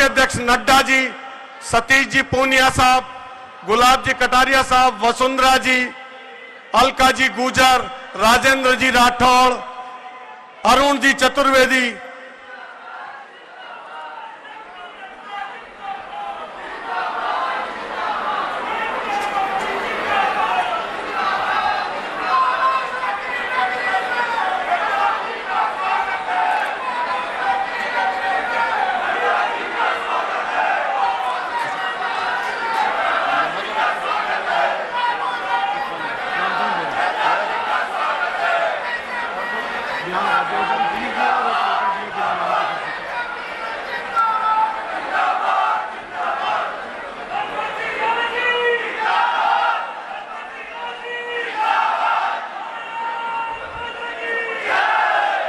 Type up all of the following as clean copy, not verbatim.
अध्यक्ष नड्डा जी, सतीश जी पूनिया साहब, गुलाब जी कटारिया साहब, वसुंधरा जी, अलका जी गुजर, राजेंद्र जी राठौड़, अरुण जी चतुर्वेदी,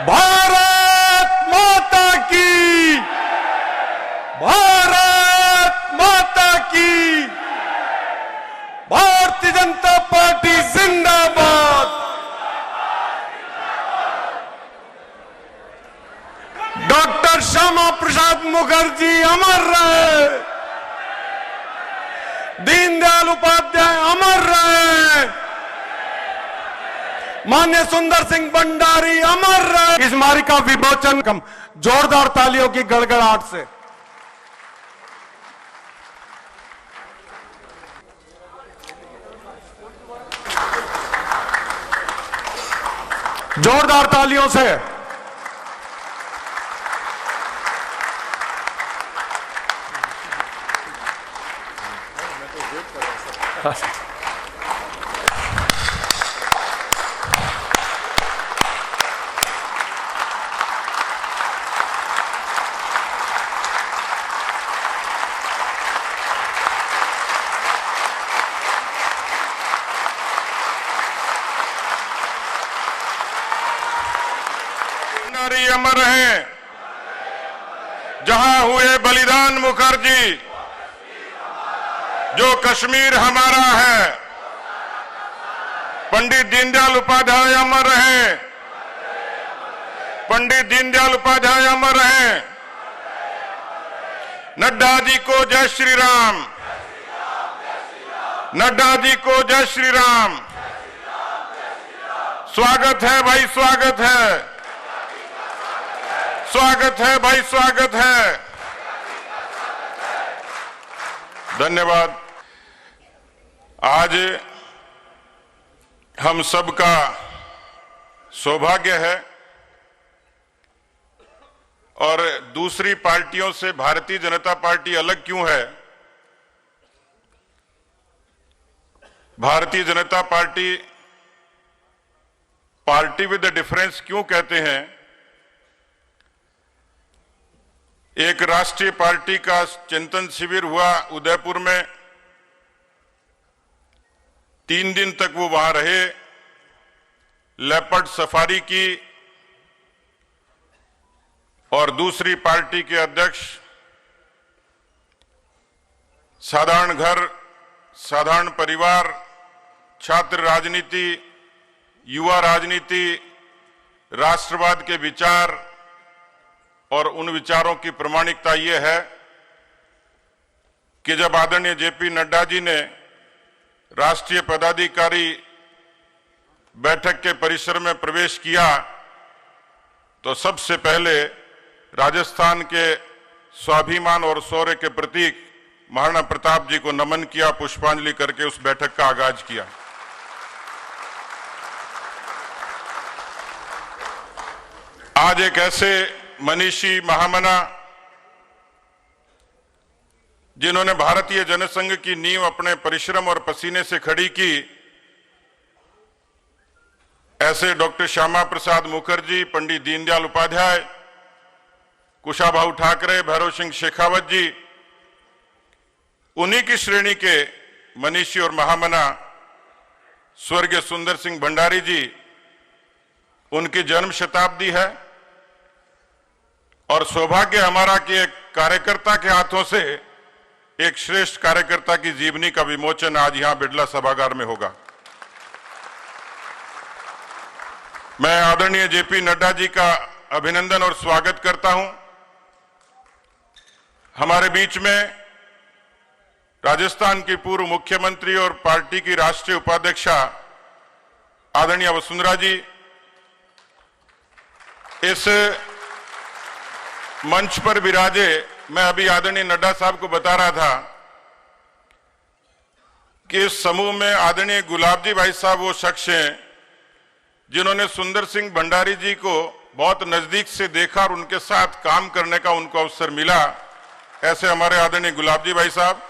भारत माता की, भारत माता की, भारतीय जनता पार्टी जिंदाबाद। डॉक्टर श्यामा प्रसाद मुखर्जी अमर रहे, दीनदयाल उपाध्याय अमर रहे, मान्य सुंदर सिंह भंडारी अमर रहे। इस मारी का विमोचन जोरदार तालियों की गड़गड़ाहट से। जोरदार तालियों से अमर हैं, जहां हुए बलिदान मुखर्जी, जो कश्मीर हमारा है। पंडित दीनदयाल उपाध्याय अमर हैं, पंडित दीनदयाल उपाध्याय अमर हैं। नड्डा जी को जय श्री राम, नड्डा जी को जय श्री राम। स्वागत है भाई, स्वागत है, स्वागत है भाई, स्वागत है। धन्यवाद। आज हम सबका सौभाग्य है और दूसरी पार्टियों से भारतीय जनता पार्टी अलग क्यों है? Bharatiya Janata party party with the difference क्यों कहते हैं? एक राष्ट्रीय पार्टी का चिंतन शिविर हुआ उदयपुर में, 3 दिन तक वो वहां रहे, लेपर्ड सफारी की और दूसरी पार्टी के अध्यक्ष साधारण घर, साधारण परिवार, छात्र राजनीति, युवा राजनीति, राष्ट्रवाद के विचार और उन विचारों की प्रामाणिकता ये है कि जब आदरणीय जेपी नड्डा जी ने राष्ट्रीय पदाधिकारी बैठक के परिसर में प्रवेश किया तो सबसे पहले राजस्थान के स्वाभिमान और शौर्य के प्रतीक महाराणा प्रताप जी को नमन किया, पुष्पांजलि करके उस बैठक का आगाज किया। आज एक ऐसे मनीषी महामना जिन्होंने भारतीय जनसंघ की नींव अपने परिश्रम और पसीने से खड़ी की, ऐसे डॉक्टर श्यामा प्रसाद मुखर्जी, पंडित दीनदयाल उपाध्याय, कुशाभाऊ ठाकरे, भैरव सिंह शेखावत जी, उन्हीं की श्रेणी के मनीषी और महामना स्वर्गीय सुंदर सिंह भंडारी जी, उनकी जन्म शताब्दी है और सौभाग्य हमारा कि एक कार्यकर्ता के हाथों से एक श्रेष्ठ कार्यकर्ता की जीवनी का विमोचन आज यहां बिड़ला सभागार में होगा। मैं आदरणीय जेपी नड्डा जी का अभिनंदन और स्वागत करता हूं। हमारे बीच में राजस्थान की पूर्व मुख्यमंत्री और पार्टी की राष्ट्रीय उपाध्यक्षा आदरणीय वसुंधरा जी, इस मंच पर विराजे। मैं अभी आदरणीय नड्डा साहब को बता रहा था कि इस समूह में आदरणीय गुलाब जी भाई साहब वो शख्स हैं जिन्होंने सुंदर सिंह भंडारी जी को बहुत नजदीक से देखा और उनके साथ काम करने का उनको अवसर मिला। ऐसे हमारे आदरणीय गुलाब जी भाई साहब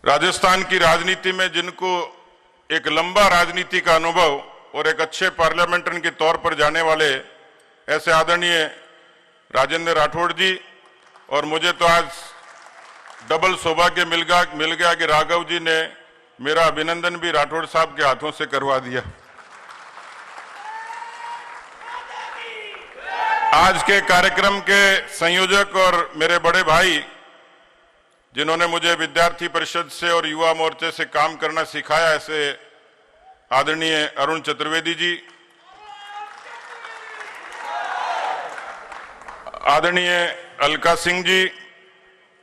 राजस्थान की राजनीति में जिनको एक लंबा राजनीति का अनुभव और एक अच्छे पार्लियामेंटन के तौर पर जाने वाले ऐसे आदरणीय राजेंद्र राठौड़ जी, और मुझे तो आज डबल सौभाग्य मिल गया कि राघव जी ने मेरा अभिनंदन भी राठौड़ साहब के हाथों से करवा दिया। आज के कार्यक्रम के संयोजक और मेरे बड़े भाई जिन्होंने मुझे विद्यार्थी परिषद से और युवा मोर्चे से काम करना सिखाया, ऐसे आदरणीय अरुण चतुर्वेदी जी, आदरणीय अलका सिंह जी,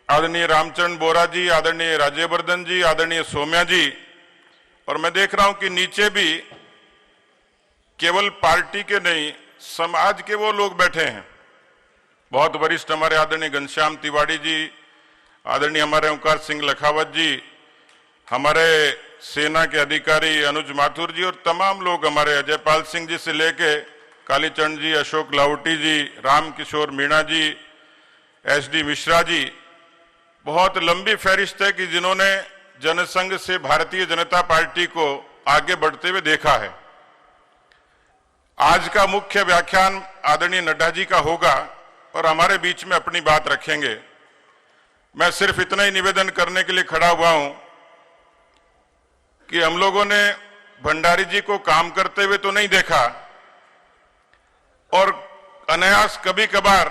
आदरणीय रामचरण बोरा जी, आदरणीय राज्यवर्धन जी, आदरणीय सोम्या जी, और मैं देख रहा हूं कि नीचे भी केवल पार्टी के नहीं समाज के वो लोग बैठे हैं। बहुत वरिष्ठ हमारे आदरणीय घनश्याम तिवारी जी, आदरणीय हमारे ओंकार सिंह लखावत जी, हमारे सेना के अधिकारी अनुज माथुर जी, और तमाम लोग हमारे अजयपाल सिंह जी से लेके कालीचरण जी, अशोक लाहौटी जी, राम किशोर मीणा जी, एसडी मिश्रा जी, बहुत लंबी फहरिस्त है कि जिन्होंने जनसंघ से भारतीय जनता पार्टी को आगे बढ़ते हुए देखा है। आज का मुख्य व्याख्यान आदरणीय नड्डा जी का होगा और हमारे बीच में अपनी बात रखेंगे। मैं सिर्फ इतना ही निवेदन करने के लिए खड़ा हुआ हूं कि हम लोगों ने भंडारी जी को काम करते हुए तो नहीं देखा, और अनायास कभी कभार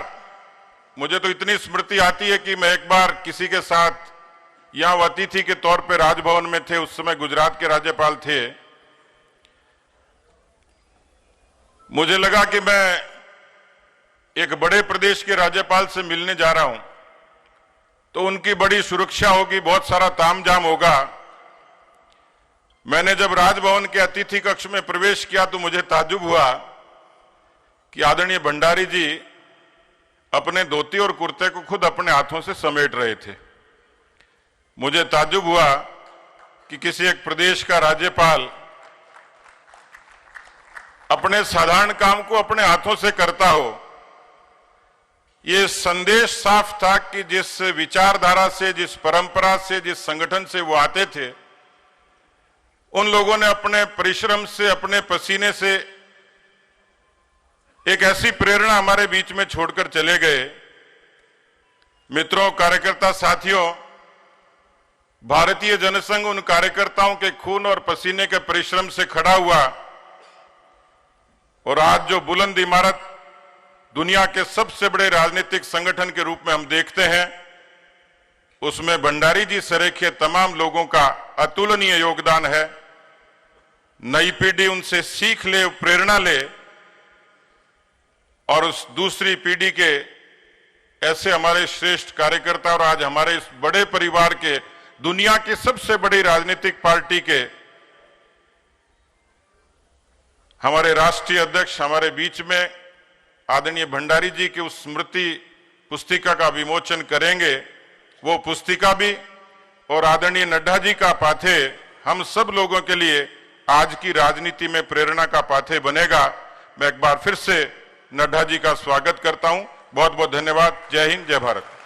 मुझे तो इतनी स्मृति आती है कि मैं एक बार किसी के साथ यहां अतिथि के तौर पर राजभवन में थे, उस समय गुजरात के राज्यपाल थे। मुझे लगा कि मैं एक बड़े प्रदेश के राज्यपाल से मिलने जा रहा हूं तो उनकी बड़ी सुरक्षा होगी, बहुत सारा तामझाम होगा। मैंने जब राजभवन के अतिथि कक्ष में प्रवेश किया तो मुझे ताज्जुब हुआ कि आदरणीय भंडारी जी अपने धोती और कुर्ते को खुद अपने हाथों से समेट रहे थे। मुझे ताज्जुब हुआ कि किसी एक प्रदेश का राज्यपाल अपने साधारण काम को अपने हाथों से करता हो। ये संदेश साफ था कि जिस विचारधारा से, जिस परंपरा से, जिस संगठन से वो आते थे, उन लोगों ने अपने परिश्रम से, अपने पसीने से एक ऐसी प्रेरणा हमारे बीच में छोड़कर चले गए। मित्रों, कार्यकर्ता साथियों, भारतीय जनसंघ उन कार्यकर्ताओं के खून और पसीने के परिश्रम से खड़ा हुआ, और आज जो बुलंद इमारत दुनिया के सबसे बड़े राजनीतिक संगठन के रूप में हम देखते हैं, उसमें भंडारी जी सरेखे तमाम लोगों का अतुलनीय योगदान है। नई पीढ़ी उनसे सीख ले, प्रेरणा ले, और उस दूसरी पीढ़ी के ऐसे हमारे श्रेष्ठ कार्यकर्ता और आज हमारे इस बड़े परिवार के, दुनिया की सबसे बड़ी राजनीतिक पार्टी के हमारे राष्ट्रीय अध्यक्ष हमारे बीच में आदरणीय भंडारी जी की उस स्मृति पुस्तिका का विमोचन करेंगे। वो पुस्तिका भी और आदरणीय नड्डा जी का पाथे हम सब लोगों के लिए आज की राजनीति में प्रेरणा का पाथे बनेगा। मैं एक बार फिर से नड्डा जी का स्वागत करता हूं। बहुत बहुत धन्यवाद। जय हिंद, जय भारत।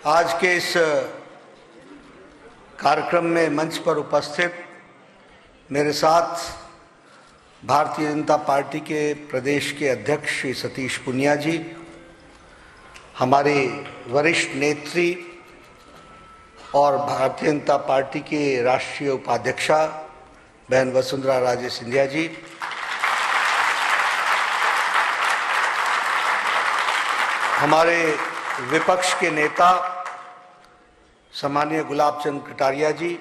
आज के इस कार्यक्रम में मंच पर उपस्थित मेरे साथ भारतीय जनता पार्टी के प्रदेश के अध्यक्ष श्री सतीश पुनिया जी, हमारे वरिष्ठ नेत्री और भारतीय जनता पार्टी के राष्ट्रीय उपाध्यक्षा बहन वसुंधरा राजे सिंधिया जी, हमारे विपक्ष के नेता सम्मानीय गुलाब चंद कटारिया जी,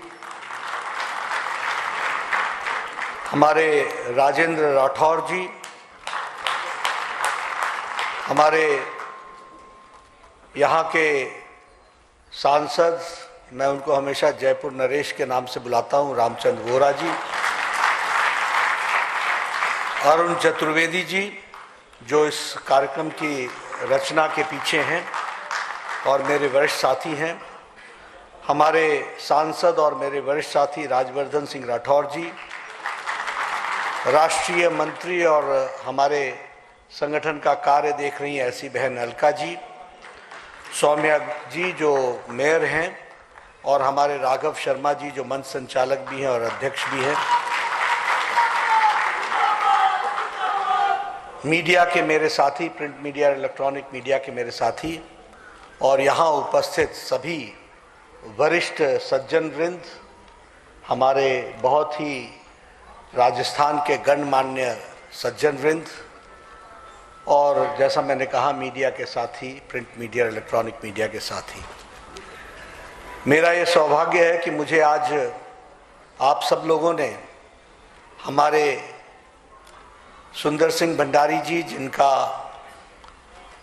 हमारे राजेंद्र राठौर जी, हमारे यहाँ के सांसद, मैं उनको हमेशा जयपुर नरेश के नाम से बुलाता हूँ, रामचंद्र वोरा जी, अरुण चतुर्वेदी जी जो इस कार्यक्रम की रचना के पीछे हैं और मेरे वरिष्ठ साथी हैं, हमारे सांसद और मेरे वरिष्ठ साथी राजवर्धन सिंह राठौर जी, राष्ट्रीय मंत्री और हमारे संगठन का कार्य देख रही हैं ऐसी बहन अलका जी, सौम्या जी जो मेयर हैं, और हमारे राघव शर्मा जी जो मंच संचालक भी हैं और अध्यक्ष भी हैं, मीडिया के मेरे साथी, प्रिंट मीडिया और इलेक्ट्रॉनिक मीडिया के मेरे साथी, और यहाँ उपस्थित सभी वरिष्ठ सज्जन वृंद, हमारे बहुत ही राजस्थान के गणमान्य सज्जन वृंद, और जैसा मैंने कहा मीडिया के साथी, प्रिंट मीडिया और इलेक्ट्रॉनिक मीडिया के साथी, मेरा ये सौभाग्य है कि मुझे आज आप सब लोगों ने हमारे सुंदर सिंह भंडारी जी, जिनका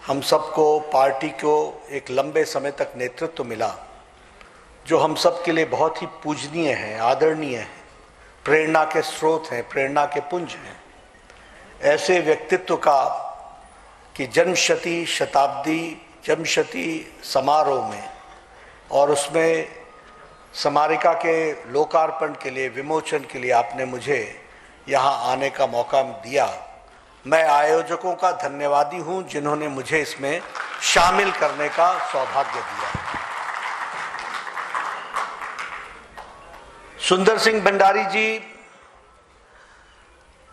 हम सबको पार्टी को एक लंबे समय तक नेतृत्व मिला, जो हम सब के लिए बहुत ही पूजनीय हैं, आदरणीय हैं, प्रेरणा के स्रोत हैं, प्रेरणा के पुंज हैं, ऐसे व्यक्तित्व का कि जन्मशती समारोह में और उसमें स्मारिका के लोकार्पण के लिए, विमोचन के लिए आपने मुझे यहाँ आने का मौका दिया। मैं आयोजकों का धन्यवादी हूँ जिन्होंने मुझे इसमें शामिल करने का सौभाग्य दिया। सुंदर सिंह भंडारी जी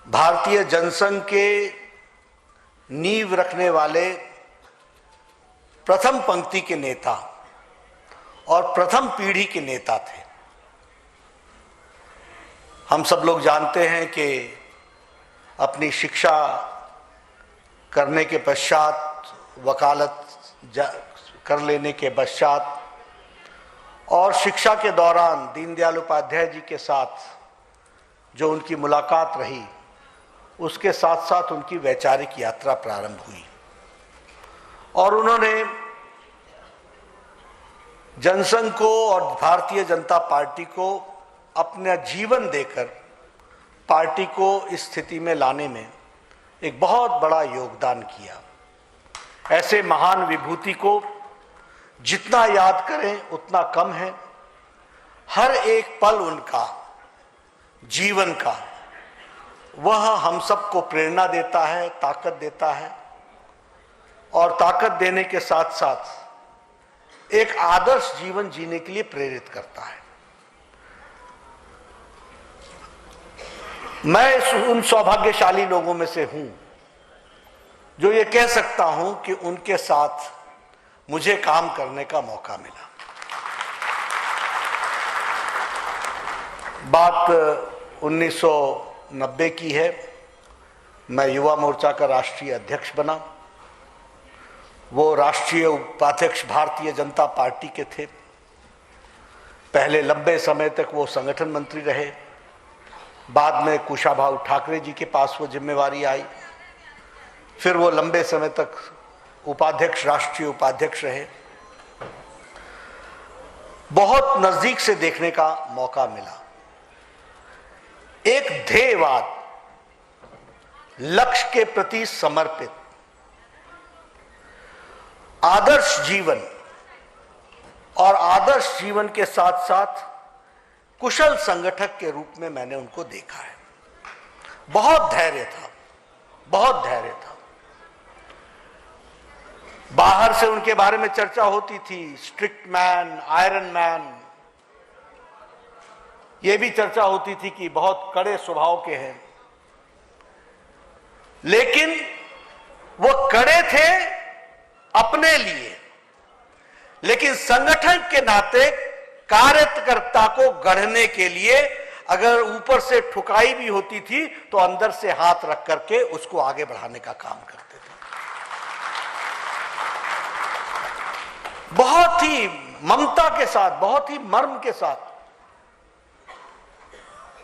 भारतीय जनसंघ के नींव रखने वाले प्रथम पंक्ति के नेता और प्रथम पीढ़ी के नेता थे। हम सब लोग जानते हैं कि अपनी शिक्षा करने के पश्चात, वकालत कर लेने के पश्चात और शिक्षा के दौरान दीनदयाल उपाध्याय जी के साथ जो उनकी मुलाकात रही, उसके साथ साथ उनकी वैचारिक यात्रा प्रारंभ हुई और उन्होंने जनसंघ को और भारतीय जनता पार्टी को अपना जीवन देकर पार्टी को इस स्थिति में लाने में एक बहुत बड़ा योगदान किया। ऐसे महान विभूति को जितना याद करें उतना कम है। हर एक पल उनका जीवन का वह हम सबको प्रेरणा देता है, ताकत देता है और ताकत देने के साथ साथ एक आदर्श जीवन जीने के लिए प्रेरित करता है। मैं उन सौभाग्यशाली लोगों में से हूं जो ये कह सकता हूं कि उनके साथ मुझे काम करने का मौका मिला। बात 1990 की है। मैं युवा मोर्चा का राष्ट्रीय अध्यक्ष बना। वो राष्ट्रीय उपाध्यक्ष भारतीय जनता पार्टी के थे। पहले लंबे समय तक वो संगठन मंत्री रहे। बाद में कुशाभाऊ ठाकरे जी के पास वो जिम्मेवारी आई। फिर वो लंबे समय तक उपाध्यक्ष, राष्ट्रीय उपाध्यक्ष रहे। बहुत नजदीक से देखने का मौका मिला। एक ध्येयवाद, लक्ष्य के प्रति समर्पित आदर्श जीवन और आदर्श जीवन के साथ साथ कुशल संगठक के रूप में मैंने उनको देखा है। बहुत धैर्य था, बहुत धैर्य था। बाहर से उनके बारे में चर्चा होती थी, स्ट्रिक्ट मैन, आयरन मैन। ये भी चर्चा होती थी कि बहुत कड़े स्वभाव के हैं, लेकिन वो कड़े थे अपने लिए, लेकिन संगठन के नाते कार्यकर्ता को गढ़ने के लिए अगर ऊपर से ठुकाई भी होती थी तो अंदर से हाथ रख करके उसको आगे बढ़ाने का काम करते थे। बहुत ही ममता के साथ, बहुत ही मर्म के साथ।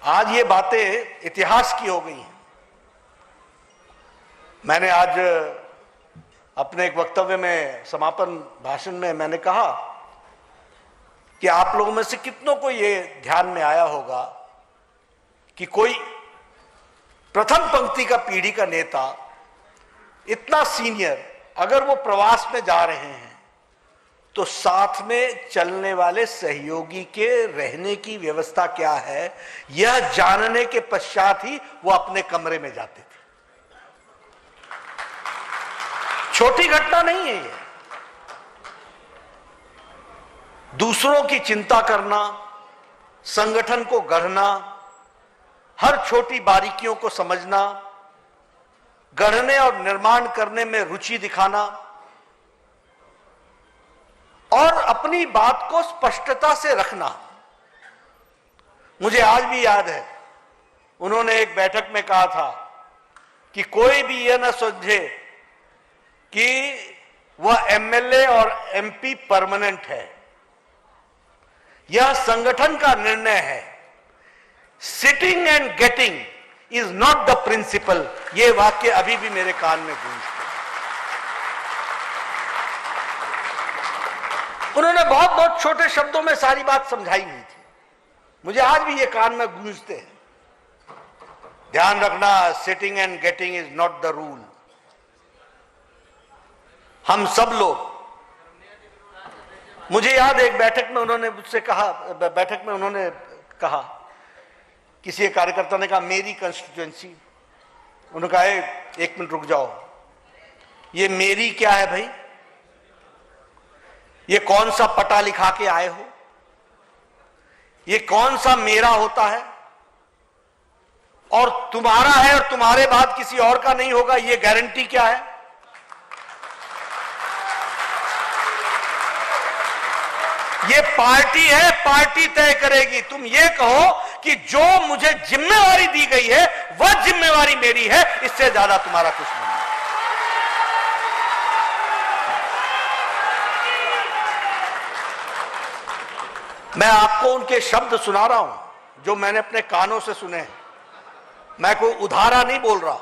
आज ये बातें इतिहास की हो गई हैं। मैंने आज अपने एक वक्तव्य में, समापन भाषण में मैंने कहा कि आप लोगों में से कितनों को ये ध्यान में आया होगा कि कोई प्रथम पंक्ति का पीढ़ी का नेता, इतना सीनियर, अगर वो प्रवास में जा रहे हैं तो साथ में चलने वाले सहयोगी के रहने की व्यवस्था क्या है, यह जानने के पश्चात ही वो अपने कमरे में जाते थे। छोटी घटना नहीं है ये। दूसरों की चिंता करना, संगठन को गढ़ना, हर छोटी बारीकियों को समझना, गढ़ने और निर्माण करने में रुचि दिखाना और अपनी बात को स्पष्टता से रखना। मुझे आज भी याद है, उन्होंने एक बैठक में कहा था कि कोई भी यह न समझे कि वह एमएलए और एमपी परमानेंट है, यह संगठन का निर्णय है। Sitting and getting is not the principle. यह वाक्य अभी भी मेरे कान में गूंजते। उन्होंने बहुत बहुत छोटे शब्दों में सारी बात समझाई हुई थी। मुझे आज भी ये कान में गूंजते हैं। ध्यान रखना, sitting and getting is not the rule. हम सब लोग, मुझे याद है एक बैठक में उन्होंने मुझसे कहा, किसी एक कार्यकर्ता ने कहा मेरी कंस्टिट्यूएंसी, उन्होंने कहा एक मिनट रुक जाओ, ये मेरी क्या है भाई? ये कौन सा पटा लिखा के आए हो? ये कौन सा मेरा होता है? और तुम्हारा है और तुम्हारे बाद किसी और का नहीं होगा, ये गारंटी क्या है? ये पार्टी है, पार्टी तय करेगी। तुम ये कहो कि जो मुझे जिम्मेवारी दी गई है वह जिम्मेवारी मेरी है, इससे ज्यादा तुम्हारा कुछ नहीं। मैं आपको उनके शब्द सुना रहा हूं जो मैंने अपने कानों से सुने हैं। मैं कोई उधारा नहीं बोल रहा,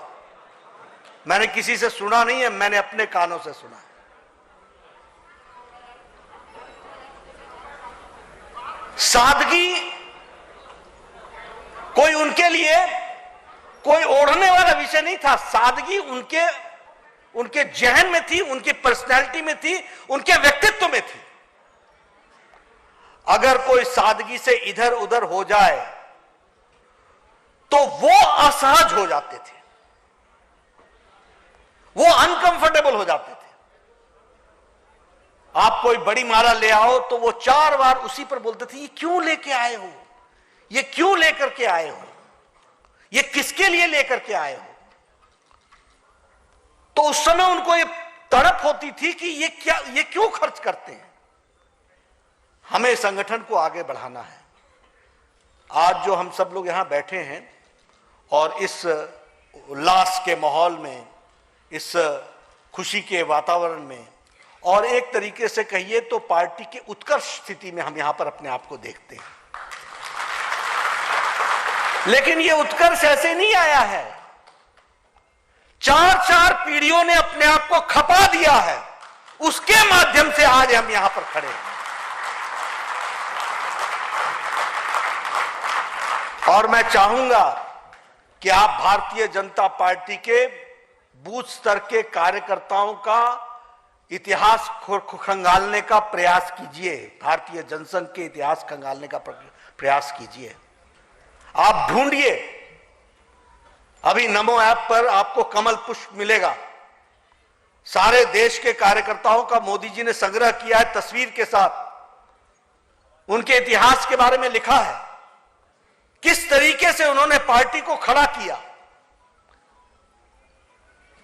मैंने किसी से सुना नहीं है, मैंने अपने कानों से सुना है। सादगी कोई उनके लिए कोई ओढ़ने वाला विषय नहीं था। सादगी उनके जहन में थी, उनकी पर्सनैलिटी में थी, उनके व्यक्तित्व में थी। अगर कोई सादगी से इधर उधर हो जाए तो वो असहज हो जाते थे, वो अनकंफर्टेबल हो जाते थे। आप कोई बड़ी माला ले आओ तो वो 4 बार उसी पर बोलते थे, ये क्यों लेके आए हो, ये क्यों लेकर के आए हो, ये किसके लिए लेकर के आए हो? तो उस समय उनको ये तड़प होती थी कि ये क्यों खर्च करते हैं। हमें संगठन को आगे बढ़ाना है। आज जो हम सब लोग यहां बैठे हैं और इस उल्लास के माहौल में, इस खुशी के वातावरण में, और एक तरीके से कहिए तो पार्टी की उत्कर्ष स्थिति में हम यहां पर अपने आप को देखते हैं। लेकिन ये उत्कर्ष ऐसे नहीं आया है। 4 पीढ़ियों ने अपने आप को खपा दिया है, उसके माध्यम से आज हम यहां पर खड़े हैं। और मैं चाहूंगा कि आप भारतीय जनता पार्टी के बूथ स्तर के कार्यकर्ताओं का इतिहास खंगालने का प्रयास कीजिए, भारतीय जनसंघ के इतिहास खंगालने का प्रयास कीजिए। आप ढूंढिए, अभी नमो ऐप पर आपको कमल पुष्प मिलेगा। सारे देश के कार्यकर्ताओं का मोदी जी ने संग्रह किया है, तस्वीर के साथ उनके इतिहास के बारे में लिखा है। किस तरीके से उन्होंने पार्टी को खड़ा किया।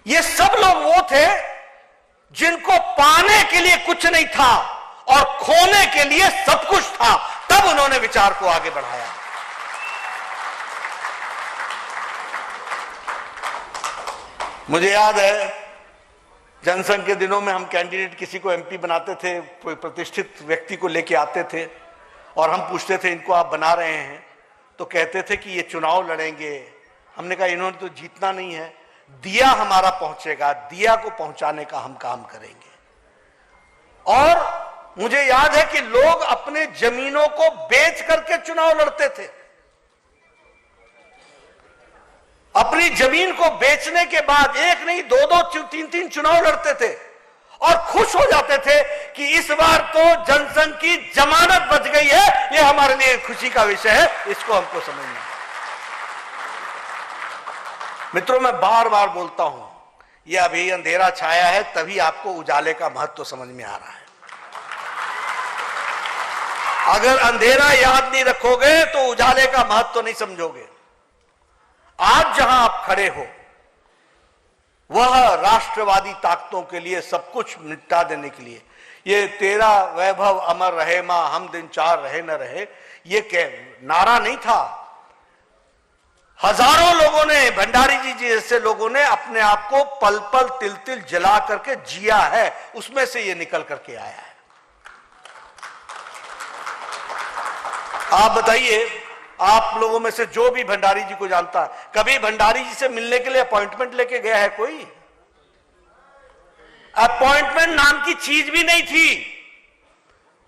ये सब लोग वो थे जिनको पाने के लिए कुछ नहीं था और खोने के लिए सब कुछ था, तब उन्होंने विचार को आगे बढ़ाया। मुझे याद है जनसंघ के दिनों में हम कैंडिडेट किसी को एमपी बनाते थे, कोई प्रतिष्ठित व्यक्ति को लेके आते थे और हम पूछते थे इनको आप बना रहे हैं, तो कहते थे कि ये चुनाव लड़ेंगे। हमने कहा इन्होंने तो जीतना नहीं है, दिया हमारा पहुंचेगा, दिया को पहुंचाने का हम काम करेंगे। और मुझे याद है कि लोग अपने जमीनों को बेच करके चुनाव लड़ते थे। अपनी जमीन को बेचने के बाद एक नहीं दो दो तीन तीन चुनाव लड़ते थे और खुश हो जाते थे कि इस बार तो जनसंघ की जमानत बच गई है। यह हमारे लिए खुशी का विषय है, इसको हमको समझना है। मित्रों, मैं बार बार बोलता हूं, यह अभी अंधेरा छाया है, तभी आपको उजाले का महत्व समझ में आ रहा है। अगर अंधेरा याद नहीं रखोगे तो उजाले का महत्व नहीं समझोगे। आज जहां आप खड़े हो वह राष्ट्रवादी ताकतों के लिए सब कुछ निपटा देने के लिए, ये तेरा वैभव अमर रहे मां हम दिन चार रहे न रहे, ये नारा नहीं था। हजारों लोगों ने, भंडारी जी जैसे लोगों ने अपने आप को पल पल तिल तिल जला करके जिया है, उसमें से ये निकल करके आया है। आप बताइए, आप लोगों में से जो भी भंडारी जी को जानता है, कभी भंडारी जी से मिलने के लिए अपॉइंटमेंट लेके गया है कोई? अपॉइंटमेंट नाम की चीज भी नहीं थी,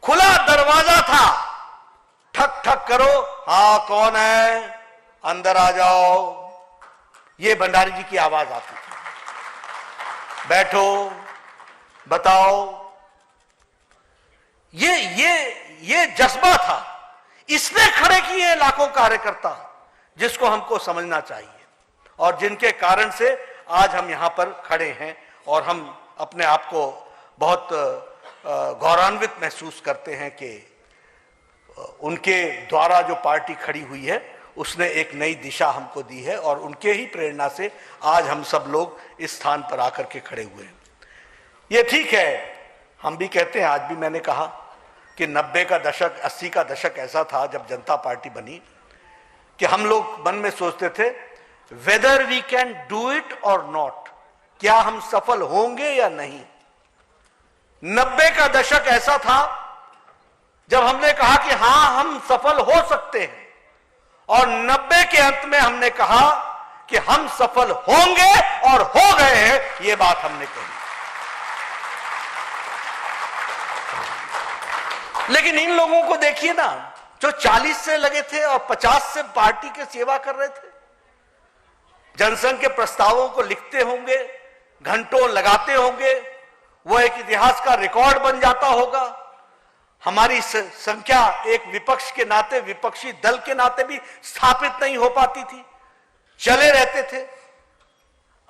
खुला दरवाजा था। ठक ठक करो, हाँ कौन है, अंदर आ जाओ, ये भंडारी जी की आवाज आती थी। बैठो, बताओ, ये जज्बा था। इसने खड़े किए लाखों कार्यकर्ता, जिसको हमको समझना चाहिए और जिनके कारण से आज हम यहां पर खड़े हैं और हम अपने आप को बहुत गौरवान्वित महसूस करते हैं कि उनके द्वारा जो पार्टी खड़ी हुई है उसने एक नई दिशा हमको दी है और उनके ही प्रेरणा से आज हम सब लोग इस स्थान पर आकर के खड़े हुए हैं। ये ठीक है, हम भी कहते हैं, आज भी मैंने कहा कि 90 का दशक, 80 का दशक ऐसा था जब जनता पार्टी बनी कि हम लोग मन में सोचते थे whether we can do it और नॉट, क्या हम सफल होंगे या नहीं। 90 का दशक ऐसा था जब हमने कहा कि हां हम सफल हो सकते हैं और 90 के अंत में हमने कहा कि हम सफल होंगे और हो गए हैं, यह बात हमने कही। लेकिन इन लोगों को देखिए ना, जो 40 से लगे थे और 50 से पार्टी के सेवा कर रहे थे, जनसंघ के प्रस्तावों को लिखते होंगे, घंटों लगाते होंगे, वो एक इतिहास का रिकॉर्ड बन जाता होगा। हमारी संख्या एक विपक्ष के नाते, विपक्षी दल के नाते भी स्थापित नहीं हो पाती थी, चले रहते थे।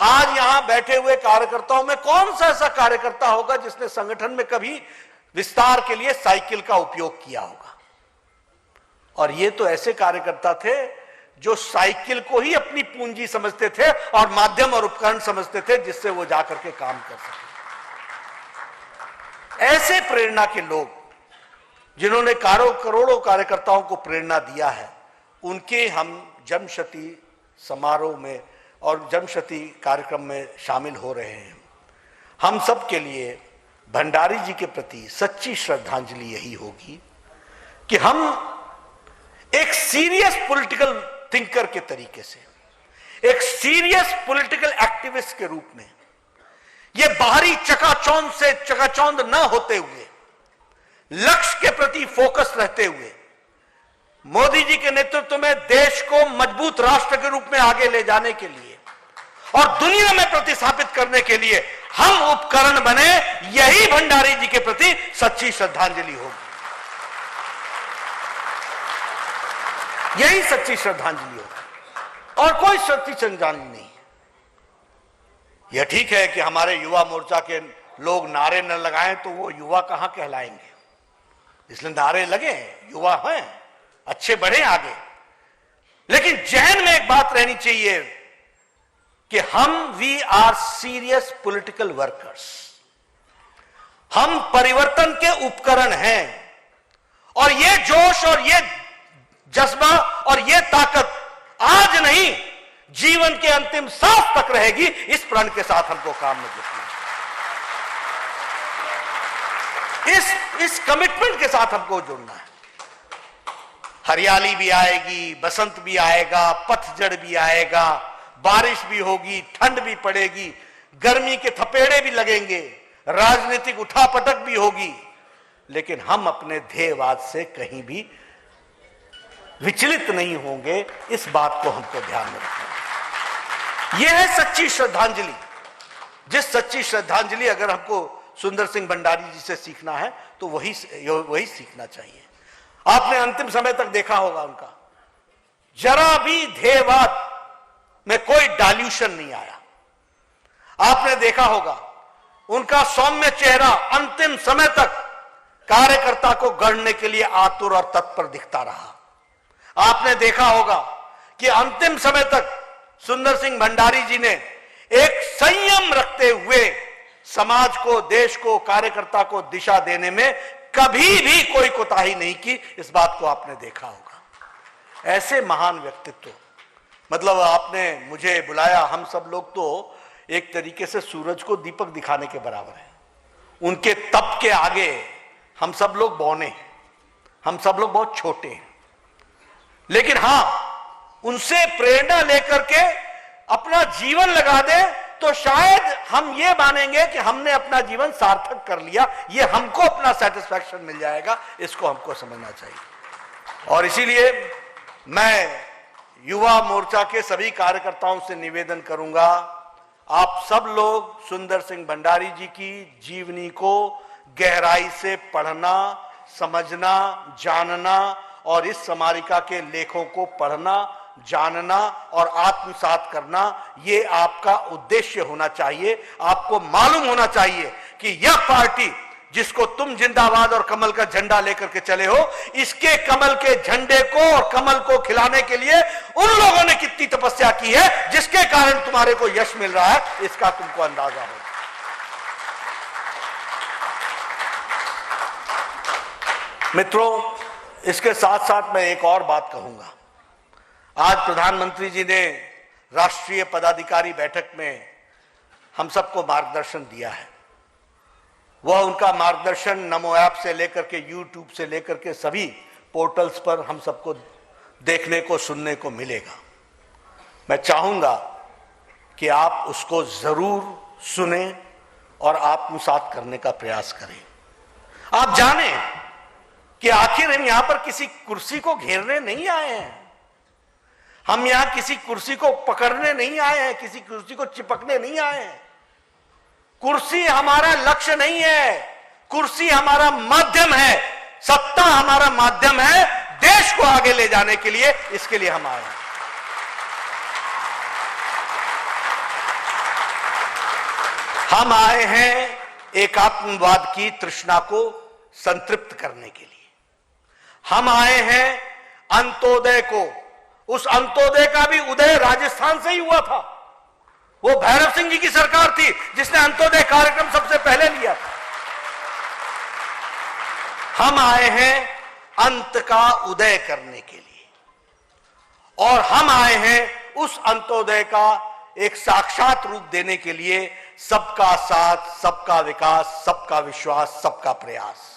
आज यहां बैठे हुए कार्यकर्ताओं में कौन सा ऐसा कार्यकर्ता होगा जिसने संगठन में कभी विस्तार के लिए साइकिल का उपयोग किया होगा? और ये तो ऐसे कार्यकर्ता थे जो साइकिल को ही अपनी पूंजी समझते थे और माध्यम और उपकरण समझते थे जिससे वो जाकर के काम कर सके। ऐसे प्रेरणा के लोग जिन्होंने करोड़ों कार्यकर्ताओं को प्रेरणा दिया है, उनके हम जन्मशती समारोह में और जन्मशती कार्यक्रम में शामिल हो रहे हैं। हम सब के लिए भंडारी जी के प्रति सच्ची श्रद्धांजलि यही होगी कि हम एक सीरियस पॉलिटिकल थिंकर के तरीके से, एक सीरियस पॉलिटिकल एक्टिविस्ट के रूप में, ये बाहरी चकाचौंध से चकाचौंध न होते हुए, लक्ष्य के प्रति फोकस रहते हुए, मोदी जी के नेतृत्व में देश को मजबूत राष्ट्र के रूप में आगे ले जाने के लिए और दुनिया में प्रतिस्थापित करने के लिए हम उपकरण बने, यही भंडारी जी के प्रति सच्ची श्रद्धांजलि होगी। यही सच्ची श्रद्धांजलि होगी और कोई सच्ची श्रद्धांजलि नहीं है। यह ठीक है कि हमारे युवा मोर्चा के लोग नारे न लगाएं तो वो युवा कहां कहलाएंगे, इसलिए नारे लगे, युवा हैं, अच्छे बढ़े आगे। लेकिन जहन में एक बात रहनी चाहिए कि we are serious political workers. हम परिवर्तन के उपकरण हैं और ये जोश और ये जज्बा और ये ताकत आज नहीं, जीवन के अंतिम सांस तक रहेगी। इस प्रण के साथ हमको काम में जुटना है, इस कमिटमेंट के साथ हमको जुड़ना है। हरियाली भी आएगी, बसंत भी आएगा, पतझड़ भी आएगा, बारिश भी होगी, ठंड भी पड़ेगी, गर्मी के थपेड़े भी लगेंगे, राजनीतिक उठापटक भी होगी, लेकिन हम अपने ध्येयवाद से कहीं भी विचलित नहीं होंगे। इस बात को हमको ध्यान में रखना है। यह है सच्ची श्रद्धांजलि। जिस सच्ची श्रद्धांजलि अगर हमको सुंदर सिंह भंडारी जी से सीखना है तो वही सीखना चाहिए। आपने अंतिम समय तक देखा होगा उनका जरा भी ध्येयवाद में कोई डाल्यूशन नहीं आया। आपने देखा होगा उनका सौम्य चेहरा अंतिम समय तक कार्यकर्ता को गढ़ने के लिए आतुर और तत्पर दिखता रहा। आपने देखा होगा कि अंतिम समय तक सुंदर सिंह भंडारी जी ने एक संयम रखते हुए समाज को, देश को, कार्यकर्ता को दिशा देने में कभी भी कोई कोताही नहीं की। इस बात को आपने देखा होगा। ऐसे महान व्यक्तित्व, मतलब आपने मुझे बुलाया, हम सब लोग तो एक तरीके से सूरज को दीपक दिखाने के बराबर है। उनके तप के आगे हम सब लोग बौने हैं, हम सब लोग बहुत छोटे हैं। लेकिन हां, उनसे प्रेरणा लेकर के अपना जीवन लगा दें तो शायद हम ये मानेंगे कि हमने अपना जीवन सार्थक कर लिया, ये हमको अपना सेटिस्फैक्शन मिल जाएगा। इसको हमको समझना चाहिए। और इसीलिए मैं युवा मोर्चा के सभी कार्यकर्ताओं से निवेदन करूंगा, आप सब लोग सुंदर सिंह भंडारी जी की जीवनी को गहराई से पढ़ना, समझना, जानना और इस स्मारिका के लेखों को पढ़ना, जानना और आत्मसात करना, ये आपका उद्देश्य होना चाहिए। आपको मालूम होना चाहिए कि यह पार्टी जिसको तुम जिंदाबाद और कमल का झंडा लेकर के चले हो, इसके कमल के झंडे को और कमल को खिलाने के लिए उन लोगों ने कितनी तपस्या की है, जिसके कारण तुम्हारे को यश मिल रहा है, इसका तुमको अंदाजा हो। मित्रों, इसके साथ साथ मैं एक और बात कहूंगा। आज प्रधानमंत्री जी ने राष्ट्रीय पदाधिकारी बैठक में हम सबको मार्गदर्शन दिया है। वह उनका मार्गदर्शन नमो ऐप से लेकर के, यूट्यूब से लेकर के सभी पोर्टल्स पर हम सबको देखने को, सुनने को मिलेगा। मैं चाहूंगा कि आप उसको जरूर सुने और आत्मसात करने का प्रयास करें। आप जाने कि आखिर हम यहां पर किसी कुर्सी को घेरने नहीं आए हैं, हम यहां किसी कुर्सी को पकड़ने नहीं आए हैं, किसी कुर्सी को चिपकने नहीं आए हैं। कुर्सी हमारा लक्ष्य नहीं है, कुर्सी हमारा माध्यम है, सत्ता हमारा माध्यम है देश को आगे ले जाने के लिए। इसके लिए हम आए हैं। हम आए हैं एकात्मवाद की तृष्णा को संतृप्त करने के लिए। हम आए हैं अंत्योदय को, उस अंत्योदय का भी उदय राजस्थान से ही हुआ था। वो भैरव सिंह जी की सरकार थी जिसने अंत्योदय कार्यक्रम सबसे पहले लिया था। हम आए हैं अंत का उदय करने के लिए और हम आए हैं उस अंत्योदय का एक साक्षात रूप देने के लिए। सबका साथ, सबका विकास, सबका विश्वास, सबका प्रयास,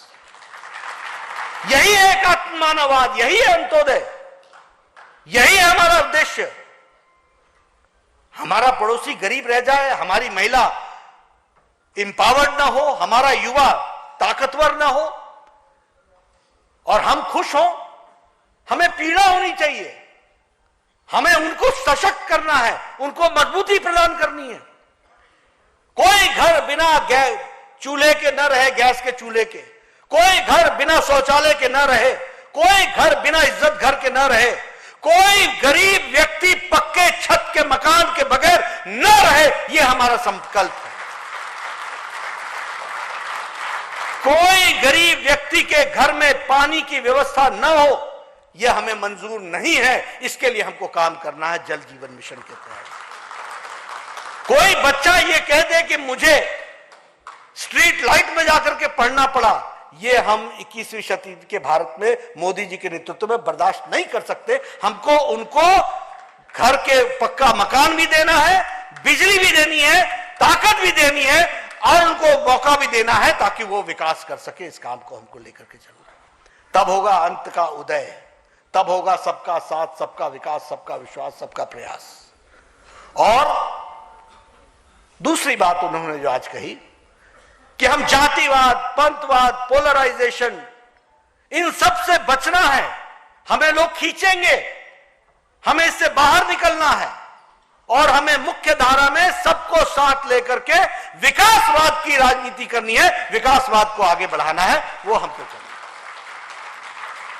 यही है एकात्म मानववाद, यही है अंत्योदय, यही है हमारा उद्देश्य। हमारा पड़ोसी गरीब रह जाए, हमारी महिला इंपावर्ड ना हो, हमारा युवा ताकतवर ना हो और हम खुश हो, हमें पीड़ा होनी चाहिए। हमें उनको सशक्त करना है, उनको मजबूती प्रदान करनी है। कोई घर बिना चूल्हे के न रहे, गैस के चूल्हे के, कोई घर बिना शौचालय के न रहे, कोई घर बिना इज्जत घर के न रहे, कोई गरीब व्यक्ति पक्के छत के मकान के बगैर न रहे, यह हमारा संकल्प है। कोई गरीब व्यक्ति के घर में पानी की व्यवस्था न हो, यह हमें मंजूर नहीं है। इसके लिए हमको काम करना है जल जीवन मिशन के तहत। कोई बच्चा ये कह दे कि मुझे स्ट्रीट लाइट में जाकर के पढ़ना पड़ा, ये हम 21वीं शताब्दी के भारत में मोदी जी के नेतृत्व में बर्दाश्त नहीं कर सकते। हमको उनको घर के पक्का मकान भी देना है, बिजली भी देनी है, ताकत भी देनी है और उनको मौका भी देना है ताकि वो विकास कर सके। इस काम को हमको लेकर के चलना है। तब होगा अंत का उदय, तब होगा सबका साथ, सबका विकास, सबका विश्वास, सबका प्रयास। और दूसरी बात उन्होंने जो आज कही कि हम जातिवाद, पंथवाद, पोलराइजेशन, इन सब से बचना है। हमें लोग खींचेंगे, हमें इससे बाहर निकलना है और हमें मुख्य धारा में सबको साथ लेकर के विकासवाद की राजनीति करनी है, विकासवाद को आगे बढ़ाना है। वो हमको करना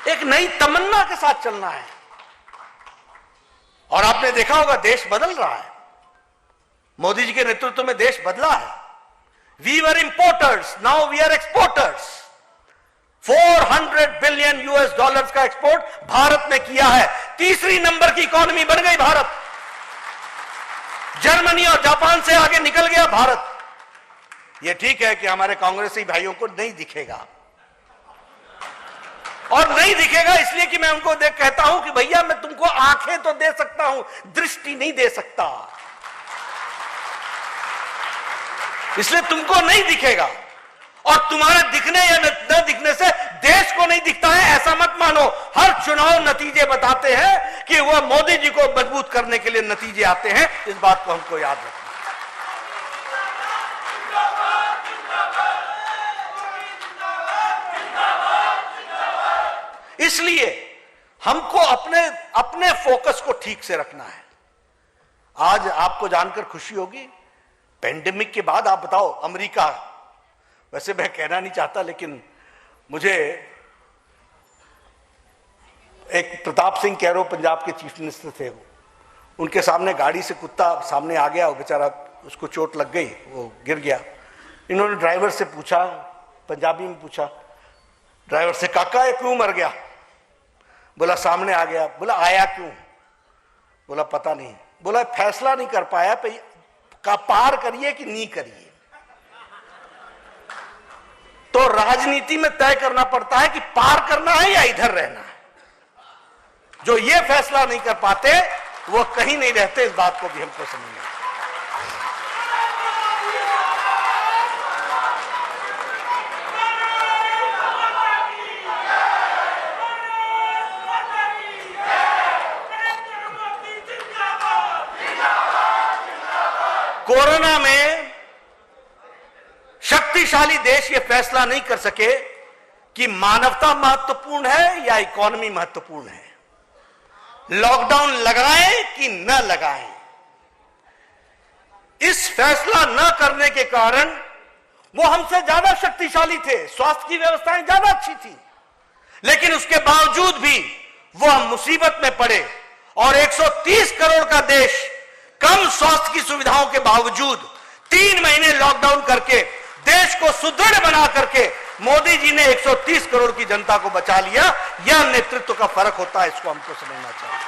है, एक नई तमन्ना के साथ चलना है। और आपने देखा होगा देश बदल रहा है, मोदी जी के नेतृत्व में देश बदला है। We were importers, now we are exporters. $400 billion का एक्सपोर्ट भारत ने किया है। तीसरी नंबर की इकोनॉमी बन गई भारत। जर्मनी और जापान से आगे निकल गया भारत। यह ठीक है कि हमारे कांग्रेसी भाइयों को नहीं दिखेगा, और नहीं दिखेगा इसलिए कि मैं उनको देख कहता हूं कि भैया मैं तुमको आंखें तो दे सकता हूं, दृष्टि नहीं दे सकता, इसलिए तुमको नहीं दिखेगा। और तुम्हारे दिखने या न दिखने से देश को नहीं दिखता है, ऐसा मत मानो। हर चुनाव नतीजे बताते हैं कि वह मोदी जी को मजबूत करने के लिए नतीजे आते हैं। इस बात को हमको याद रखना। इसलिए हमको अपने फोकस को ठीक से रखना है। आज आपको जानकर खुशी होगी, पेंडेमिक के बाद आप बताओ अमेरिका, वैसे मैं कहना नहीं चाहता लेकिन मुझे एक प्रताप सिंह कैरो पंजाब के चीफ मिनिस्टर थे, उनके सामने गाड़ी से कुत्ता सामने आ गया, वो बेचारा उसको चोट लग गई, वो गिर गया। इन्होंने ड्राइवर से पूछा, पंजाबी में पूछा ड्राइवर से, काका ये क्यों मर गया? बोला सामने आ गया। बोला आया क्यों? बोला पता नहीं। बोला फैसला नहीं कर पाया का पार करिए कि नहीं करिए। तो राजनीति में तय करना पड़ता है कि पार करना है या इधर रहना है। जो ये फैसला नहीं कर पाते वो कहीं नहीं रहते। इस बात को भी हमको समझना है। कोरोना में शक्तिशाली देश ये फैसला नहीं कर सके कि मानवता महत्वपूर्ण है या इकोनॉमी महत्वपूर्ण है, लॉकडाउन लगाएं कि न लगाएं। इस फैसला न करने के कारण वो हमसे ज्यादा शक्तिशाली थे, स्वास्थ्य की व्यवस्थाएं ज्यादा अच्छी थी, लेकिन उसके बावजूद भी वो हम मुसीबत में पड़े। और 130 करोड़ का देश कम स्वास्थ्य की सुविधाओं के बावजूद 3 महीने लॉकडाउन करके देश को सुदृढ़ बना करके मोदी जी ने 130 करोड़ की जनता को बचा लिया। यह नेतृत्व का फर्क होता है, इसको हमको समझना चाहिए।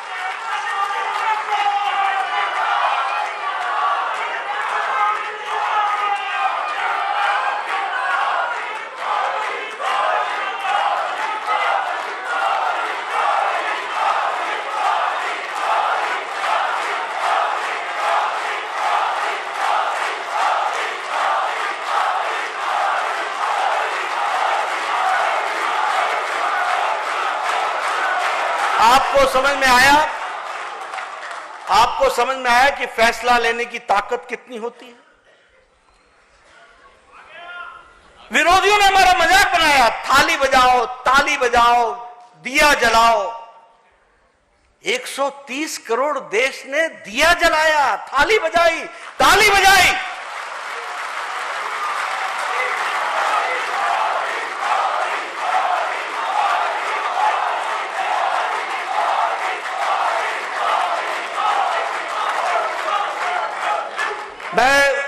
आपको समझ में आया कि फैसला लेने की ताकत कितनी होती है। विरोधियों ने हमारा मजाक बनाया, थाली बजाओ, ताली बजाओ, दिया जलाओ। 130 करोड़ देश ने दिया जलाया, थाली बजाई, ताली बजाई। मैं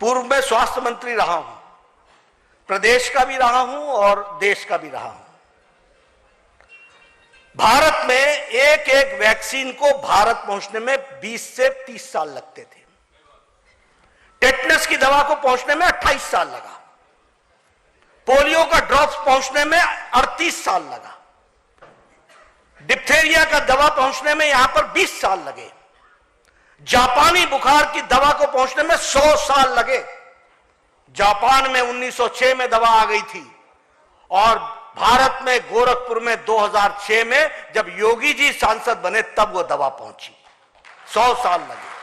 पूर्व में स्वास्थ्य मंत्री रहा हूं, प्रदेश का भी रहा हूं और देश का भी रहा हूं। भारत में एक एक वैक्सीन को भारत पहुंचने में 20 से 30 साल लगते थे। टेटनस की दवा को पहुंचने में 28 साल लगा। पोलियो का ड्रॉप्स पहुंचने में 38 साल लगा। डिप्थेरिया का दवा पहुंचने में यहां पर 20 साल लगे। जापानी बुखार की दवा को पहुंचने में 100 साल लगे। जापान में 1906 में दवा आ गई थी और भारत में गोरखपुर में 2006 में जब योगी जी सांसद बने तब वो दवा पहुंची। 100 साल लगे।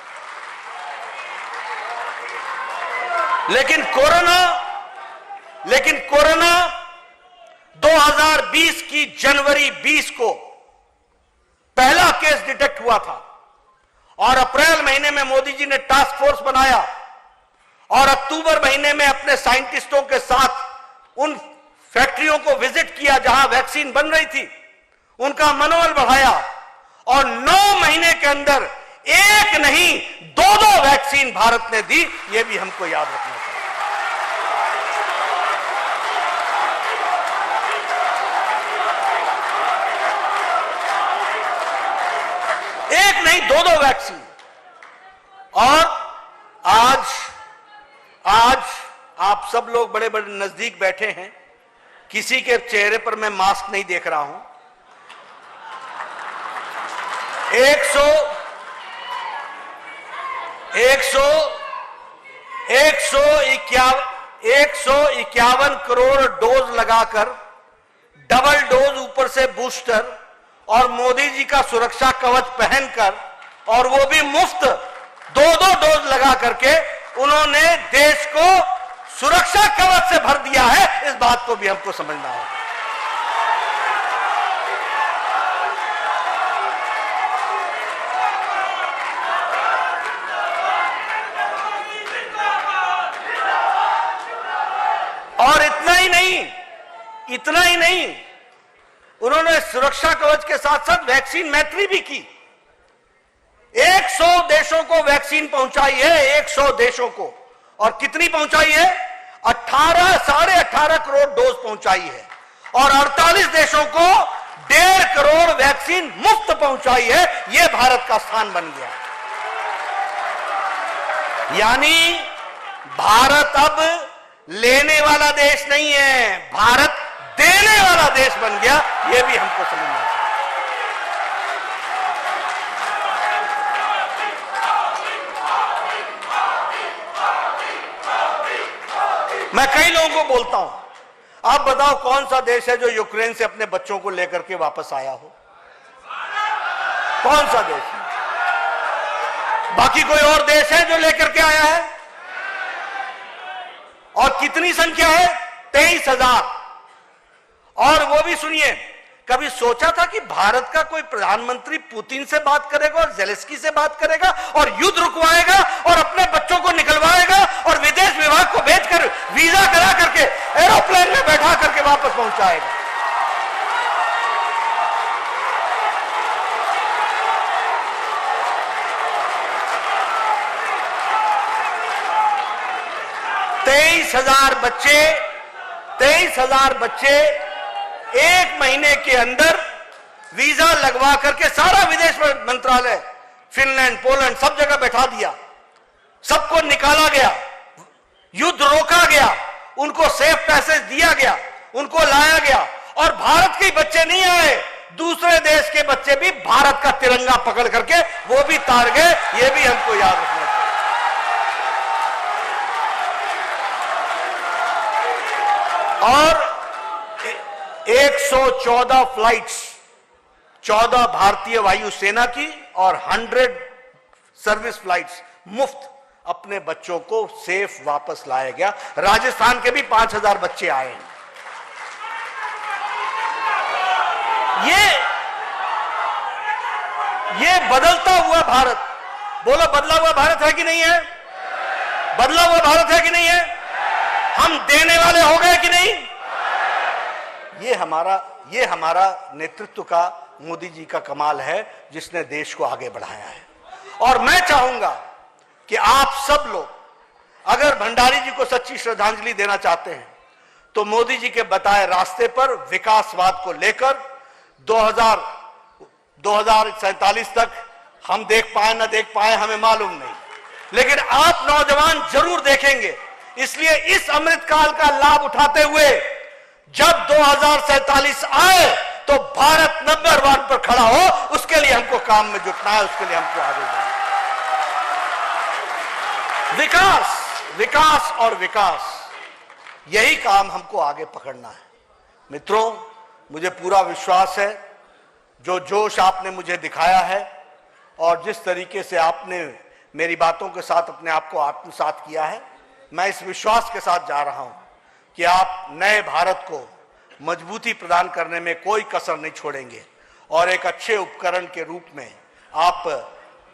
लेकिन कोरोना 2020 की जनवरी 20 को पहला केस डिटेक्ट हुआ था और अप्रैल महीने में मोदी जी ने टास्क फोर्स बनाया और अक्टूबर महीने में अपने साइंटिस्टों के साथ उन फैक्ट्रियों को विजिट किया जहां वैक्सीन बन रही थी, उनका मनोबल बढ़ाया और 9 महीने के अंदर एक नहीं 2-2 वैक्सीन भारत ने दी। यह भी हमको याद रखना चाहिए। एक नहीं 2-2 वैक्सीन। और आज आप सब लोग बड़े बड़े नजदीक बैठे हैं, किसी के चेहरे पर मैं मास्क नहीं देख रहा हूं। 151 करोड़ डोज लगाकर डबल डोज ऊपर से बूस्टर और मोदी जी का सुरक्षा कवच पहनकर और वो भी मुफ्त 2-2 डोज लगा करके उन्होंने देश को सुरक्षा कवच से भर दिया है। इस बात को भी हमको समझना होगा। और इतना ही नहीं, उन्होंने सुरक्षा कवच के साथ साथ वैक्सीन मैत्री भी की। 100 देशों को वैक्सीन पहुंचाई है, 100 देशों को। और कितनी पहुंचाई है? 18.5 करोड़ डोज पहुंचाई है और 48 देशों को 1.5 करोड़ वैक्सीन मुफ्त पहुंचाई है। यह भारत का स्थान बन गया। यानी भारत अब लेने वाला देश नहीं है, भारत देने वाला देश बन गया। यह भी हमको समझना चाहिए। मैं कई लोगों को बोलता हूं, आप बताओ कौन सा देश है जो यूक्रेन से अपने बच्चों को लेकर के वापस आया हो? कौन सा देश है? बाकी कोई और देश है जो लेकर के आया है? और कितनी संख्या है? 23,000। और वो भी सुनिए, कभी सोचा था कि भारत का कोई प्रधानमंत्री पुतिन से बात करेगा और ज़ेलेंस्की से बात करेगा और युद्ध रुकवाएगा और अपने बच्चों को निकलवाएगा और विदेश विभाग को भेजकर वीजा करा करके एरोप्लेन में बैठा करके वापस पहुंचाएगा? तेईस हजार बच्चे 1 महीने के अंदर वीजा लगवा करके सारा विदेश मंत्रालय, फिनलैंड, पोलैंड, सब जगह बैठा दिया। सबको निकाला गया, युद्ध रोका गया, उनको सेफ पैसेज दिया गया, उनको लाया गया। और भारत के बच्चे नहीं आए, दूसरे देश के बच्चे भी भारत का तिरंगा पकड़ करके वो भी तार गए। ये भी हमको याद रखना चाहिए। और 114 फ्लाइट्स, 14 भारतीय वायुसेना की और 100 सर्विस फ्लाइट्स मुफ्त अपने बच्चों को सेफ वापस लाया गया। राजस्थान के भी 5,000 बच्चे आए। ये बदलता हुआ भारत, बोलो बदला हुआ भारत है कि नहीं है? बदला हुआ भारत है कि नहीं है? हम देने वाले हो गए कि नहीं? ये हमारा नेतृत्व का, मोदी जी का कमाल है जिसने देश को आगे बढ़ाया है। और मैं चाहूंगा कि आप सब लोग अगर भंडारी जी को सच्ची श्रद्धांजलि देना चाहते हैं तो मोदी जी के बताए रास्ते पर विकासवाद को लेकर 2047 तक हम देख पाए न देख पाए हमें मालूम नहीं, लेकिन आप नौजवान जरूर देखेंगे। इसलिए इस अमृत काल का लाभ उठाते हुए जब 2047 आए तो भारत नंबर 1 पर खड़ा हो, उसके लिए हमको काम में जुटना है, उसके लिए हमको आगे जाना है। विकास, विकास और विकास, यही काम हमको आगे पकड़ना है। मित्रों, मुझे पूरा विश्वास है जो जोश आपने मुझे दिखाया है और जिस तरीके से आपने मेरी बातों के साथ अपने आप को आत्मसात किया है, मैं इस विश्वास के साथ जा रहा हूं कि आप नए भारत को मजबूती प्रदान करने में कोई कसर नहीं छोड़ेंगे और एक अच्छे उपकरण के रूप में, आप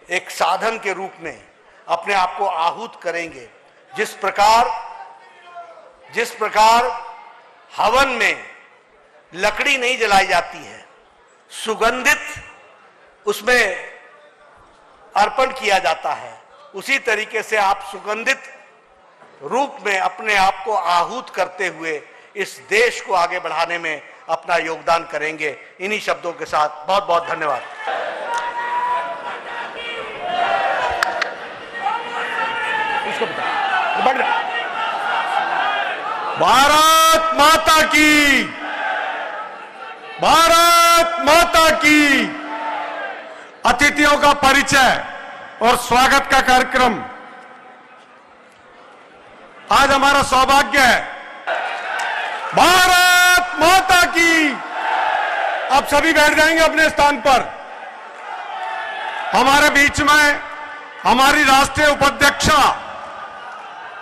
एक साधन के रूप में अपने आप को आहूत करेंगे। जिस प्रकार हवन में लकड़ी नहीं जलाई जाती है, सुगंधित उसमें अर्पण किया जाता है, उसी तरीके से आप सुगंधित रूप में अपने आप को आहूत करते हुए इस देश को आगे बढ़ाने में अपना योगदान करेंगे। इन्हीं शब्दों के साथ बहुत बहुत धन्यवाद। भारत माता की, भारत माता की। अतिथियों का परिचय और स्वागत का कार्यक्रम आज हमारा सौभाग्य है। भारत माता की। अब सभी बैठ जाएंगे अपने स्थान पर। हमारे बीच में हमारी राष्ट्रीय उपाध्यक्षा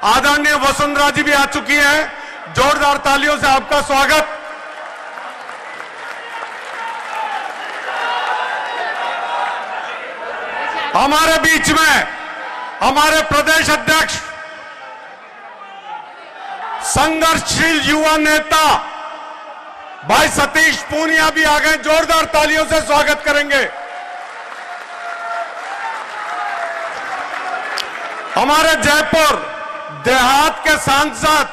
आदरणीय वसुंधरा जी भी आ चुकी हैं। जोरदार तालियों से आपका स्वागत। हमारे बीच में हमारे प्रदेश अध्यक्ष, संघर्षशील युवा नेता भाई सतीश पूनिया भी आ गए। जोरदार तालियों से स्वागत करेंगे। हमारे जयपुर देहात के सांसद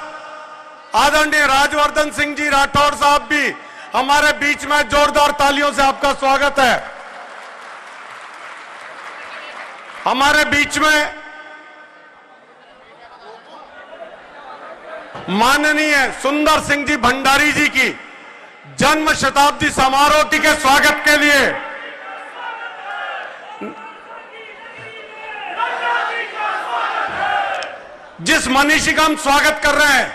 आदरणीय राजवर्धन सिंह जी राठौर साहब भी हमारे बीच में। जोरदार तालियों से आपका स्वागत है। हमारे बीच में माननीय सुंदर सिंह जी भंडारी जी की जन्म शताब्दी समारोह के स्वागत के लिए जिस मनीषी का हम स्वागत कर रहे हैं,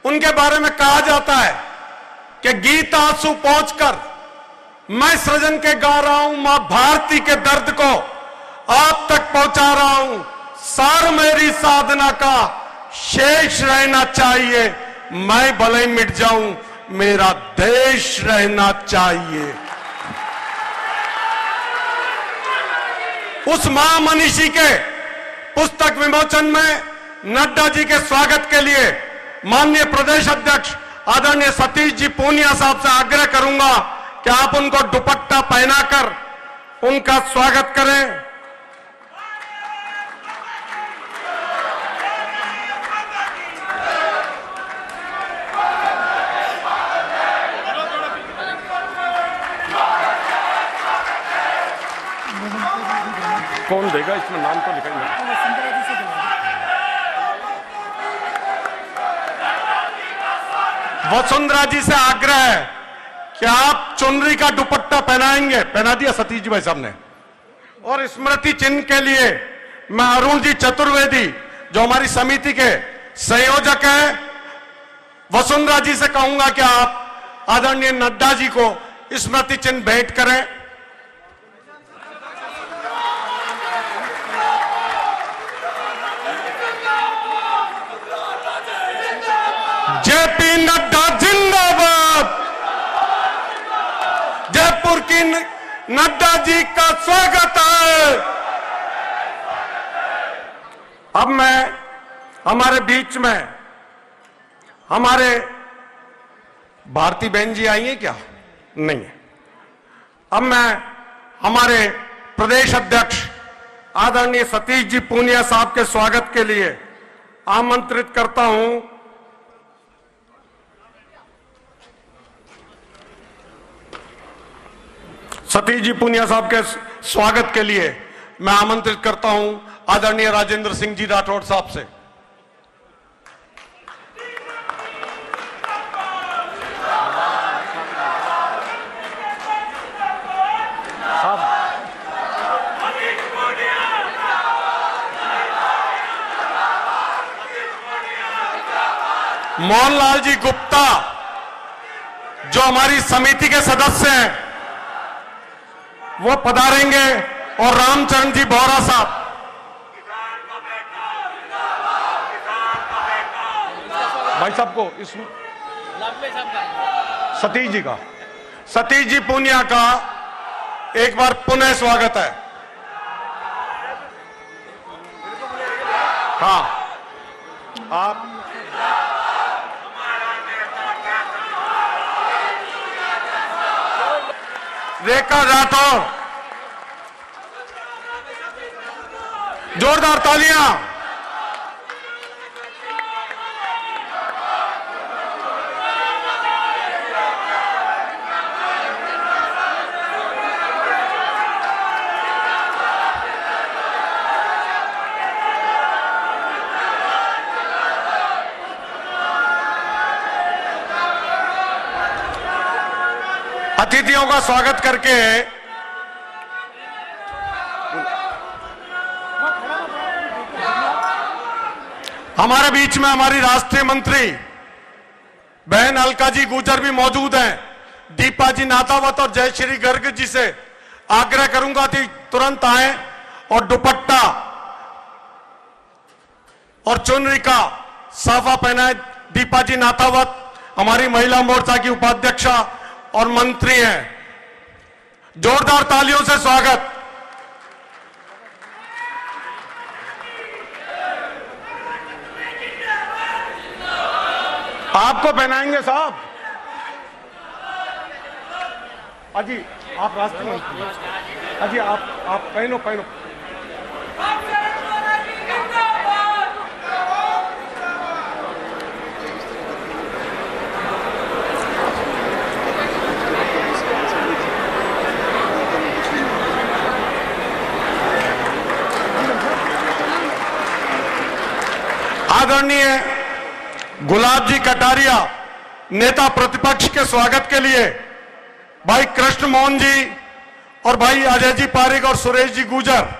उनके बारे में कहा जाता है कि गीत आंसू पहुंचकर मैं सृजन के गा रहा हूं, मां भारती के दर्द को आप तक पहुंचा रहा हूं। सार मेरी साधना का शेष रहना चाहिए, मैं भले मिट जाऊं, मेरा देश रहना चाहिए। उस महामनीषी के पुस्तक विमोचन में नड्डा जी के स्वागत के लिए माननीय प्रदेश अध्यक्ष आदरणीय सतीश जी पूनिया साहब से आग्रह करूंगा कि आप उनको दुपट्टा पहनाकर उनका स्वागत करें। कौन देगा इसमें? नाम तो लिखा ही वसुंधरा जी से आग्रह है कि आप चुनरी का दुपट्टा पहनाएंगे। पहना दिया सतीश जी भाई साहब ने। और स्मृति चिन्ह के लिए मैं अरुण जी चतुर्वेदी जो हमारी समिति के संयोजक हैं, वसुंधरा जी से कहूंगा कि आप आदरणीय नड्डा जी को स्मृति चिन्ह भेंट करें। जेपी नड्डा जिंदाबाद। जयपुर की नड्डा जी का स्वागत है। अब मैं हमारे बीच में हमारे भारती बहन जी आई हैं क्या? नहीं है। अब मैं हमारे प्रदेश अध्यक्ष आदरणीय सतीश जी पूनिया साहब के स्वागत के लिए आमंत्रित करता हूं। सतीश जी पूनिया साहब के स्वागत के लिए मैं आमंत्रित करता हूं आदरणीय राजेंद्र सिंह जी राठौड़ साहब से। मोहनलाल जी गुप्ता जो हमारी समिति के सदस्य हैं वो पधारेंगे और रामचरण जी बोहरा साहब। भाई साहब को इसमें सतीश जी पूनिया का एक बार पुनः स्वागत है। हाँ, आप रेखा राठौर, जोरदार तालियां। अतिथियों का स्वागत करके हमारे बीच में हमारी राष्ट्रीय मंत्री बहन अलका जी गुजर भी मौजूद हैं। दीपा जी नाथावत और जयश्री गर्ग जी से आग्रह करूंगा कि तुरंत आए और दुपट्टा और चुनरी का साफा पहनाए। दीपा जी नाथावत हमारी महिला मोर्चा की उपाध्यक्षा और मंत्री हैं। जोरदार तालियों से स्वागत। आपको पहनाएंगे साहब। अजी आप राष्ट्रीय मंत्री, अजी आप पहनो। आदरणीय गुलाब जी कटारिया नेता प्रतिपक्ष के स्वागत के लिए भाई कृष्ण मोहन जी और भाई अजय जी पारिक और सुरेश जी गुजर।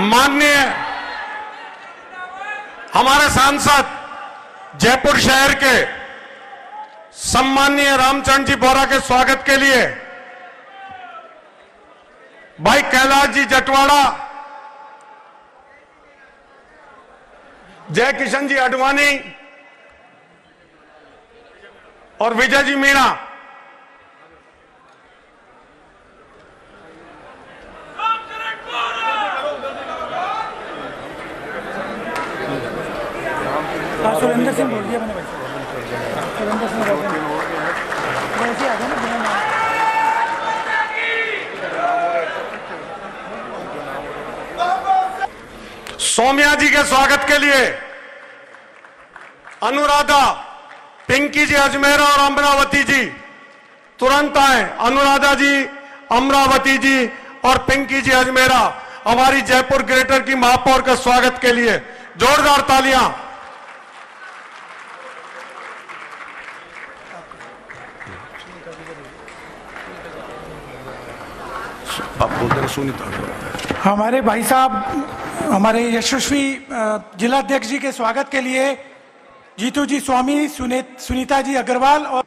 माननीय हमारे सांसद जयपुर शहर के सम्माननीय रामचरण जी बोहरा के स्वागत के लिए भाई कैलाश जी जटवाड़ा, जय किशन जी अडवाणी और विजय जी मीणा। सुरेंद्र सिंह बोल दिया मैंने भाई। सुरेंद्र सिंह वैसे आ गया ना। सौम्या जी के स्वागत के लिए अनुराधा, पिंकी जी अजमेरा और अमरावती जी तुरंत आए। अनुराधा जी, अमरावती जी और पिंकी जी अजमेरा हमारी जयपुर ग्रेटर की महापौर के स्वागत के लिए जोरदार तालियां। हमारे भाई साहब, हमारे यशस्वी जिलाध्यक्ष जी के स्वागत के लिए जीतू जी स्वामी, सुनीता जी अग्रवाल और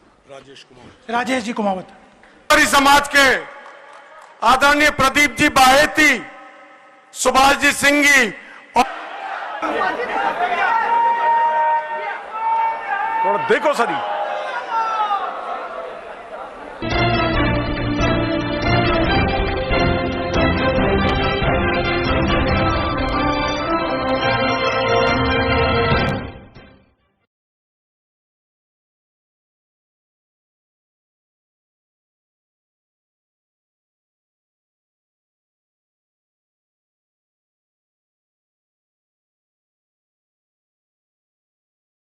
राजेश जी कुमावत। समाज के आदरणीय प्रदीप जी बाहेती, सुभाष जी सिंघी और थोड़ा देखो सरी।